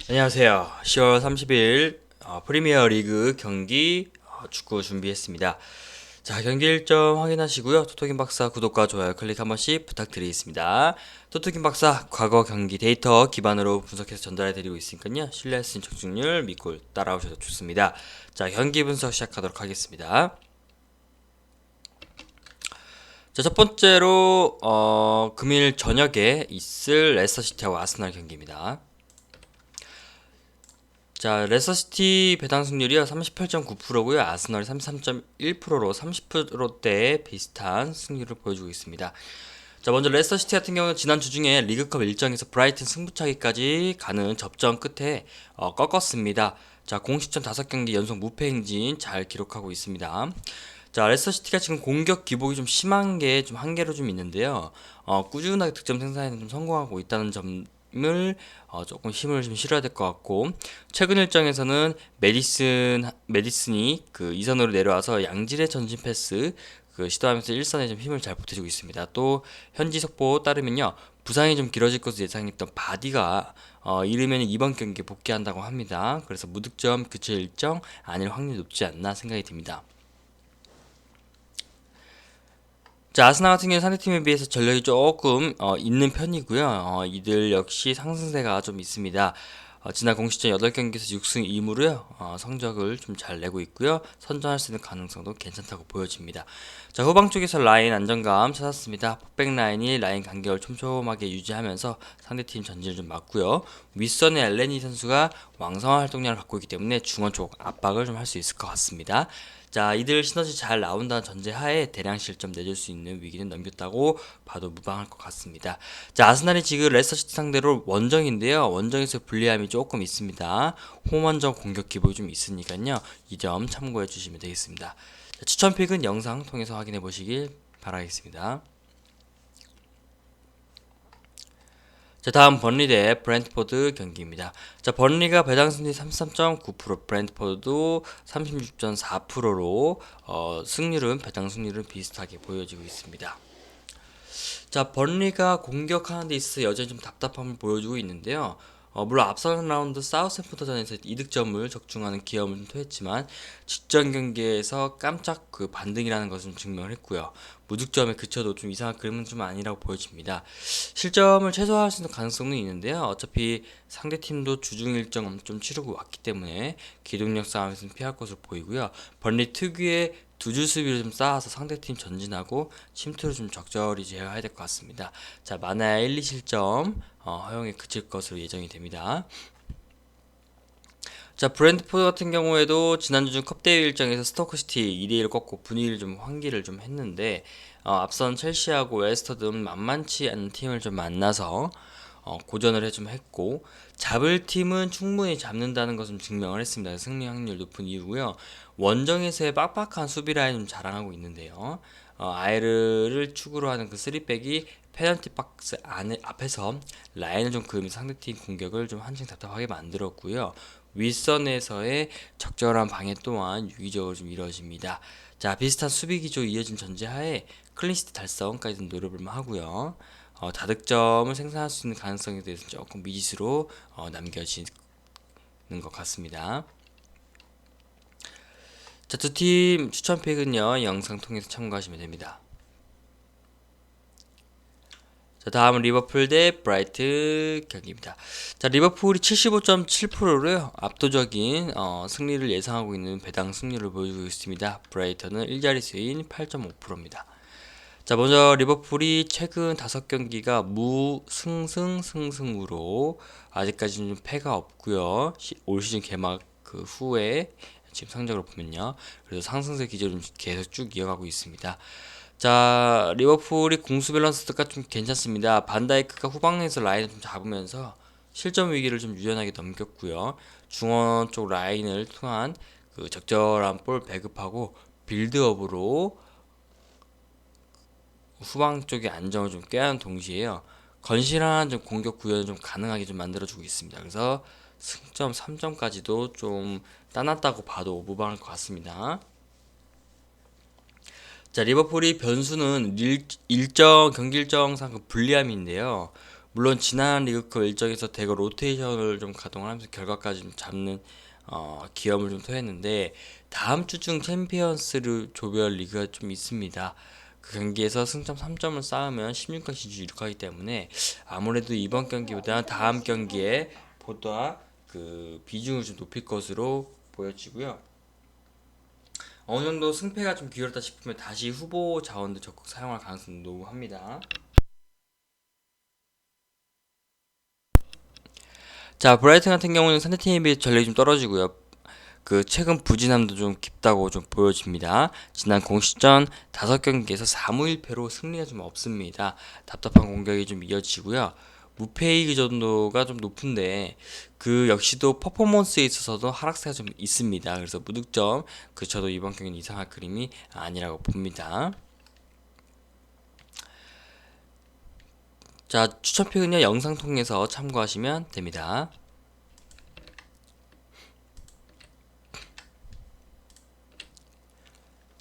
안녕하세요. 10월 30일 프리미어 리그 경기 축구 준비했습니다. 자, 경기 일정 확인하시고요. 토토김 박사 구독과 좋아요 클릭 한 번씩 부탁드리겠습니다. 토토김 박사 과거 경기 데이터 기반으로 분석해서 전달해 드리고 있으니까요. 신뢰할 수 있는 적중률 믿고 따라오셔도 좋습니다. 자, 경기 분석 시작하도록 하겠습니다. 자, 첫 번째로 금일 저녁에 있을 레스터시티하고 아스날 경기입니다. 자, 레스터시티 배당 승률이요 38.9%고요. 아스널이 33.1%로 30%대의 비슷한 승률을 보여주고 있습니다. 자, 먼저 레스터시티 같은 경우는 지난 주 중에 리그컵 일정에서 브라이튼 승부차기까지 가는 접전 끝에 꺾었습니다. 자, 공식전 5경기 연속 무패 행진 잘 기록하고 있습니다. 자, 레스터시티가 지금 공격 기복이 좀 심한 게 좀 한계로 좀 있는데요. 꾸준하게 득점 생산에 좀 성공하고 있다는 점을 조금 힘을 좀 실어야 될 것 같고, 최근 일정에서는 메디슨이 그 2선으로 내려와서 양질의 전진 패스 시도하면서 1선에 좀 힘을 잘 보태주고 있습니다. 또 현지 속보 따르면요, 부상이 좀 길어질 것으로 예상했던 바디가 이르면 이번 경기에 복귀한다고 합니다. 그래서 무득점 교체 일정 아닐 확률이 높지 않나 생각이 듭니다. 자, 아스날 같은 경우는 상대팀에 비해서 전력이 조금 있는 편이고요. 이들 역시 상승세가 좀 있습니다. 지난 공식전 8경기에서 6승 2무로요. 성적을 좀 잘 내고 있고요. 선전할 수 있는 가능성도 괜찮다고 보여집니다. 자, 후방 쪽에서 라인 안정감 찾았습니다. 폭백 라인이 라인 간격을 촘촘하게 유지하면서 상대팀 전진을 좀 막고요. 윗선의 엘레니 선수가 왕성한 활동량을 갖고 있기 때문에 중원 쪽 압박을 좀 할 수 있을 것 같습니다. 자, 이들 시너지 잘 나온다는 전제하에 대량 실점 내줄 수 있는 위기는 넘겼다고 봐도 무방할 것 같습니다. 자, 아스날이 지금 레스터시티 상대로 원정인데요. 원정에서 불리함이 조금 있습니다. 홈원정 공격 기복이 좀 있으니까요. 이 점 참고해 주시면 되겠습니다. 자, 추천픽은 영상 통해서 확인해 보시길 바라겠습니다. 자, 다음 번리 대 브랜트포드 경기입니다. 자, 번리가 배당 승리 33.9%, 브랜트포드도 36.4%로 승률은 배당 승률은 비슷하게 보여지고 있습니다. 자, 번리가 공격하는 데 있어서 여전히 좀 답답함을 보여주고 있는데요. 물론 앞선 라운드 사우스햄프턴전에서 이득점을 적중하는 기염을 좀 토했지만 직전 경기에서 깜짝 그 반등이라는 것을 증명을 했고요. 무득점에 그쳐도 좀 이상한 그림은 좀 아니라고 보여집니다. 실점을 최소화할 수 있는 가능성은 있는데요. 어차피 상대팀도 주중 일정 좀 치르고 왔기 때문에 기동력 싸움에서는 피할 것으로 보이고요. 번리 특유의 두 줄 수비를 좀 쌓아서 상대팀 전진하고 침투를 좀 적절히 제어해야 될 것 같습니다. 자, 만화야 1, 2실점 허용에 그칠 것으로 예정이 됩니다. 자, 브랜트포드 같은 경우에도 지난주 중 컵대회 일정에서 스토크시티 2대1 꺾고 분위기를 좀 환기를 좀 했는데 앞선 첼시하고 웨스터 등 만만치 않은 팀을 좀 만나서 고전을 해 좀 했고 잡을 팀은 충분히 잡는다는 것을 증명을 했습니다. 승리 확률 높은 이유고요. 원정에서의 빡빡한 수비 라인 좀 자랑하고 있는데요. 아이르를 축으로 하는 그 3백이 페널티 박스 안에 앞에서 라인을 좀 그으면서 상대팀 공격을 좀 한층 답답하게 만들었고요. 윗선에서의 적절한 방해 또한 유기적으로 좀 이루어집니다. 자, 비슷한 수비 기조 이어진 전제하에 클린시트 달성까지 노려볼 만하고요. 다득점을 생산할 수 있는 가능성에 대해서 조금 미지수로 남겨지는 것 같습니다. 자, 두 팀 추천픽은요, 영상 통해서 참고하시면 됩니다. 자, 다음은 리버풀 대 브라이트 경기입니다. 자, 리버풀이 75.7%로요. 압도적인 승리를 예상하고 있는 배당 승률을 보여주고 있습니다. 브라이턴은 1자릿수인 8.5%입니다. 자, 먼저 리버풀이 최근 5경기가 무승승승승으로 아직까지는 패가 없고요. 올 시즌 개막 그 후에 지금 성적을 보면요. 그래서 상승세 기조를 계속 쭉 이어가고 있습니다. 자, 리버풀이 공수 밸런스가 좀 괜찮습니다. 반다이크가 후방에서 라인을 좀 잡으면서 실점 위기를 좀 유연하게 넘겼고요. 중원 쪽 라인을 통한 그 적절한 볼 배급하고 빌드업으로 후방 쪽의 안정을 좀 꾀하는 동시에요. 건실한 좀 공격 구현을 좀 가능하게 좀 만들어주고 있습니다. 그래서 승점 3점까지도 좀 따놨다고 봐도 무방할 것 같습니다. 자, 리버풀이 변수는 경기 일정상 그 불리함인데요. 물론 지난 리그컵 일정에서 대거 로테이션을 좀 가동을 하면서 결과까지 좀 잡는 기염을 좀 토했는데 다음 주 중 챔피언스 조별 리그가 좀 있습니다. 그 경기에서 승점 3점을 쌓으면 16강 진출 유력하기 때문에 아무래도 이번 경기보다 다음 경기에 보다 그 비중을 좀 높일 것으로 보여지고요. 어느 정도 승패가 좀 기울었다 싶으면 다시 후보 자원들 적극 사용할 가능성이 높합니다. 자, 브라이튼 같은 경우는 상대팀에 비해 전력이 좀 떨어지고요. 그 최근 부진함도 좀 깊다고 좀 보여집니다. 지난 공식전 5경기에서 4무 1패로 승리가 좀 없습니다. 답답한 공격이 좀 이어지고요. 무패 그 정도가 좀 높은데 그 역시도 퍼포먼스에 있어서도 하락세가 좀 있습니다. 그래서 무득점 저도 이번 경기는 이상할 그림이 아니라고 봅니다. 자, 추천픽은요 영상 통해서 참고하시면 됩니다.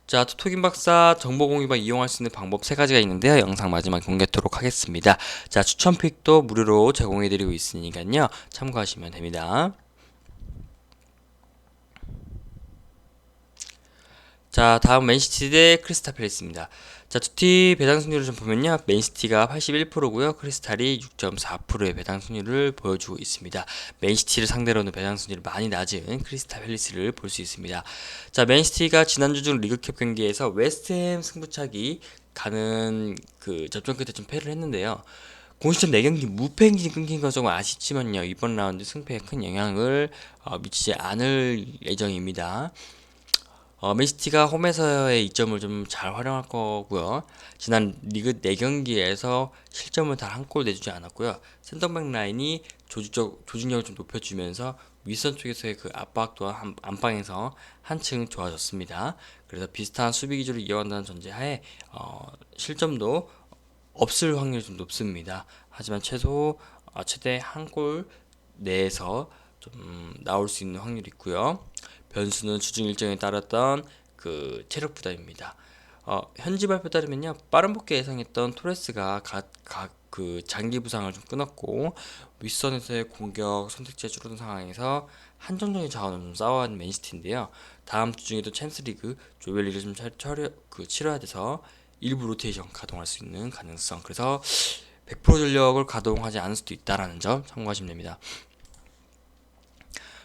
자, 토토김 박사 정보 공유방 이용할 수 있는 방법 3가지가 있는데요. 영상 마지막에 공개토록 하겠습니다. 자, 추천픽도 무료로 제공해드리고 있으니까요. 참고하시면 됩니다. 자, 다음 맨시티 대 크리스탈 팰리스입니다. 자, 두 팀 배당 승률을 좀 보면요. 맨시티가 81%고요. 크리스탈이 6.4%의 배당 승률을 보여주고 있습니다. 맨시티를 상대로는 배당 승률이 많이 낮은 크리스탈 팰리스를 볼 수 있습니다. 자, 맨시티가 지난주 중 리그컵 경기에서 웨스트햄 승부차기 가는 그 접전 끝에 좀 패를 했는데요. 공식전 4경기 무패 행진이 끊긴 건 조금 아쉽지만요. 이번 라운드 승패에 큰 영향을 미치지 않을 예정입니다. 맨시티가 홈에서의 이점을 좀 잘 활용할 거고요. 지난 리그 4경기에서 실점을 단 한 골 내주지 않았고요. 센터백 라인이 조직력을 좀 높여주면서 윗선 쪽에서의 그 압박 또한 안방에서 한층 좋아졌습니다. 그래서 비슷한 수비 기조를 이어간다는 전제하에 실점도 없을 확률이 좀 높습니다. 하지만 최대 한 골 내에서 좀 나올 수 있는 확률이 있고요. 변수는 주중 일정에 따랐던 그 체력 부담입니다. 현지 발표 따르면요, 빠른 복귀 예상했던 토레스가 그 장기 부상을 좀 끊었고 윗선에서의 공격 선택지가 줄어든 상황에서 한정적인 자원을 좀 쌓아야 하는 맨시티인데요. 다음 주 중에도 챔스리그 조별리그 좀 치러야 돼서 일부 로테이션 가동할 수 있는 가능성. 그래서 100% 전력을 가동하지 않을 수도 있다라는 점 참고하시면 됩니다.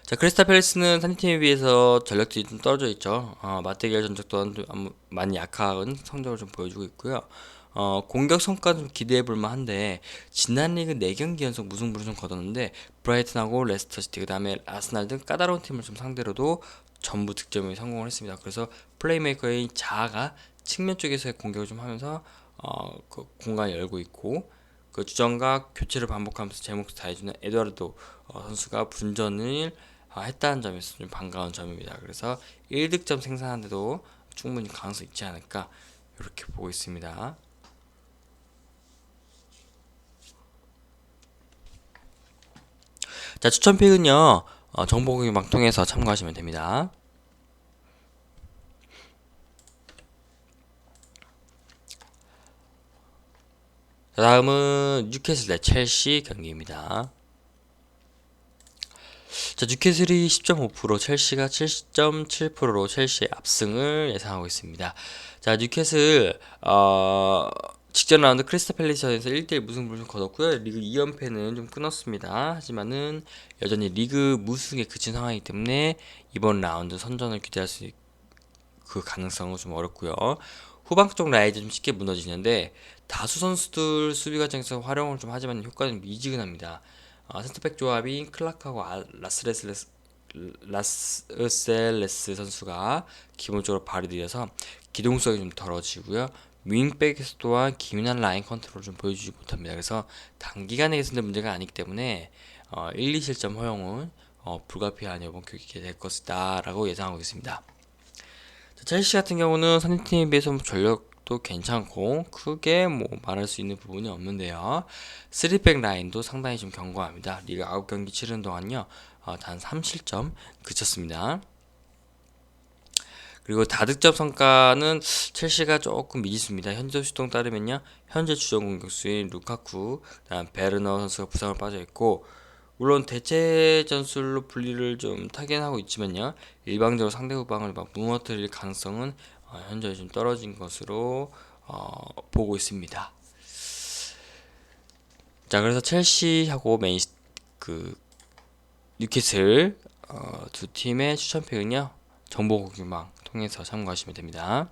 자, 크리스탈 팰리스는 상대팀에 비해서 전력들이 좀 떨어져 있죠. 맞대결 전적 또한 좀 많이 약한 성적을 좀 보여주고 있고요. 공격 성과는 좀 기대해 볼 만한데 지난 리그 4경기 연속 무승부를 좀 거뒀는데 브라이튼하고 레스터시티 그다음에 아스날 등 까다로운 팀을 좀 상대로도 전부 득점에 성공을 했습니다. 그래서 플레이메이커인 자아가 측면 쪽에서의 공격을 좀 하면서 그 공간을 열고 있고 그 주전과 교체를 반복하면서 제 몫을 다해주는 에드와르도 선수가 분전을 했다는 점에서 좀 반가운 점입니다. 그래서 1득점 생산하는데도 충분히 가능성이 있지 않을까 이렇게 보고 있습니다. 자, 추천픽은요 정보공유망 통해서 참고하시면 됩니다. 자, 다음은 뉴캐슬 대 첼시 경기입니다. 자, 뉴캐슬이 10.5%, 첼시가 7.7%로 첼시의 압승을 예상하고 있습니다. 자, 뉴캐슬 직전 라운드 크리스탈 팰리스전에서 1대1 무승부를 좀 거뒀고요. 리그 2연패는 좀 끊었습니다. 하지만은 여전히 리그 무승에 그친 상황이기 때문에 이번 라운드 선전을 기대할 수 그 가능성은 좀 어렵고요. 후방 쪽 라인이 좀 쉽게 무너지는데 다수 선수들 수비 과정에서 활용을 좀 하지만 효과는 미지근합니다. 센터백 조합인 클락하고 라스셀레스 선수가 기본적으로 발이 느려서 기동성이 좀 덜어지고요. 윙백에서 또한 기민한 라인 컨트롤을 좀 보여주지 못합니다. 그래서 단기간에 개선된 문제가 아니기 때문에 1, 2실점 허용은 불가피한 이번 경기가 될 것이다 라고 예상하고 있습니다. 첼시 같은 경우는 상대팀에 비해서 전력도 괜찮고 크게 뭐 말할 수 있는 부분이 없는데요. 3백 라인도 상당히 좀 견고합니다. 리그 9경기 치른 동안요. 단 3실점 그쳤습니다. 그리고 다득점 성과는 첼시가 조금 미지수입니다. 현재 수동 따르면요. 현재 주전 공격수인 루카쿠, 그다음 베르너 선수가 부상을 빠져 있고 물론 대체 전술로 분리를 좀 타긴 하고 있지만요. 일방적으로 상대 후방을 막 무너뜨릴 가능성은 현재 좀 떨어진 것으로 보고 있습니다. 자, 그래서 첼시하고 그 뉴캐슬 두 팀의 추천픽은요. 정보 공유망 통해서 참고하시면 됩니다.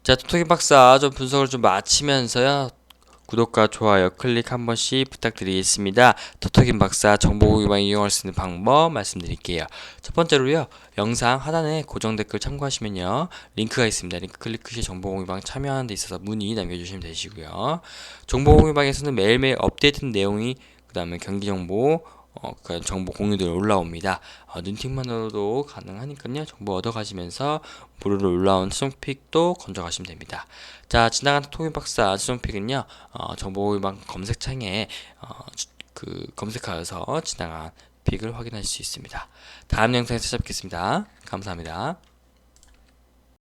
자, 토토기 박사 좀 분석을 좀 마치면서요. 구독과 좋아요 클릭 한 번씩 부탁드리겠습니다. 토토김 박사 정보공유망 이용할 수 있는 방법 말씀드릴게요. 첫 번째로요. 영상 하단에 고정 댓글 참고하시면요. 링크가 있습니다. 링크 클릭 시 정보공유방 참여하는 데 있어서 문의 남겨주시면 되시고요. 정보공유방에서는 매일매일 업데이트된 내용이 그 다음에 경기정보 그 정보 공유들 올라옵니다. 눈팅만으로도 가능하니까요. 정보 얻어가시면서 무료로 올라온 최종픽도 건져가시면 됩니다. 자, 지나간 토토김 박사 최종픽은요. 정보공유방 검색창에 검색하여서 지나간 픽을 확인할 수 있습니다. 다음 영상에서 찾아뵙겠습니다. 감사합니다.